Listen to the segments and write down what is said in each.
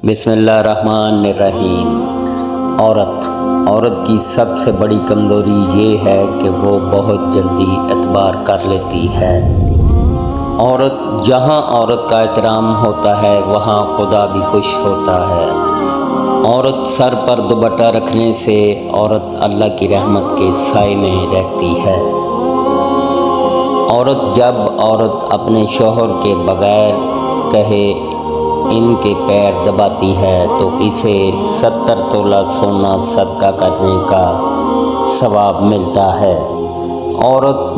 بسم اللہ الرحمن الرحیم۔ عورت کی سب سے بڑی کمزوری یہ ہے کہ وہ بہت جلدی اعتبار کر لیتی ہے۔ جہاں عورت کا احترام ہوتا ہے وہاں خدا بھی خوش ہوتا ہے۔ عورت سر پر دوپٹہ رکھنے سے عورت اللہ کی رحمت کے سائے میں رہتی ہے۔ جب عورت اپنے شوہر کے بغیر کہے ان کے پیر دباتی ہے تو اسے 70 تولہ سونا صدقہ کرنے کا ثواب ملتا ہے۔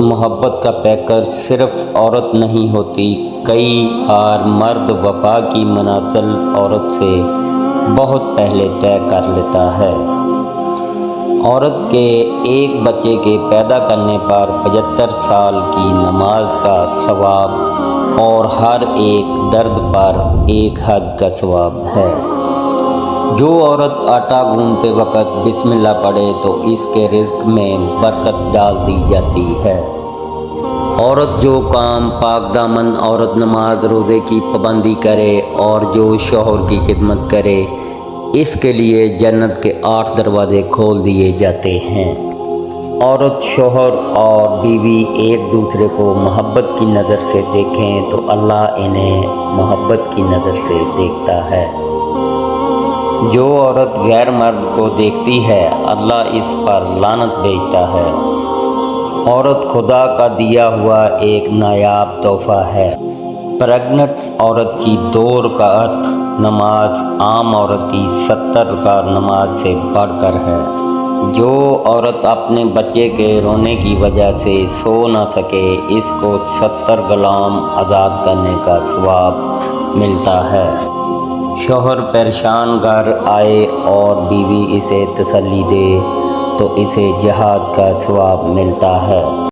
محبت کا پیکر صرف عورت نہیں ہوتی، کئی بار مرد وفا کی منزل عورت سے بہت پہلے طے کر لیتا ہے۔ عورت کے ایک بچے کے پیدا کرنے پر 75 سال کی نماز کا ثواب اور ہر ایک درد پر ایک حج کا ثواب ہے۔ جو عورت آٹا گوندتے وقت بسم اللہ پڑھے تو اس کے رزق میں برکت ڈال دی جاتی ہے۔ جو کام پاک دامن عورت نماز روزے کی پابندی کرے اور جو شوہر کی خدمت کرے اس کے لیے جنت کے 8 دروازے کھول دیے جاتے ہیں۔ شوہر اور بیوی ایک دوسرے کو محبت کی نظر سے دیکھیں تو اللہ انہیں محبت کی نظر سے دیکھتا ہے۔ جو عورت غیر مرد کو دیکھتی ہے اللہ اس پر لعنت بھیجتا ہے۔ خدا کا دیا ہوا ایک نایاب تحفہ ہے۔ پریگننٹ عورت کی 2 رکعت نماز عام عورت کی 70 رکعت نماز سے بڑھ کر ہے۔ جو عورت اپنے بچے کے رونے کی وجہ سے سو نہ سکے اس کو 70 غلام آزاد کرنے کا ثواب ملتا ہے۔ شوہر پریشان گھر آئے اور بیوی اسے تسلی دے تو اسے جہاد کا ثواب ملتا ہے۔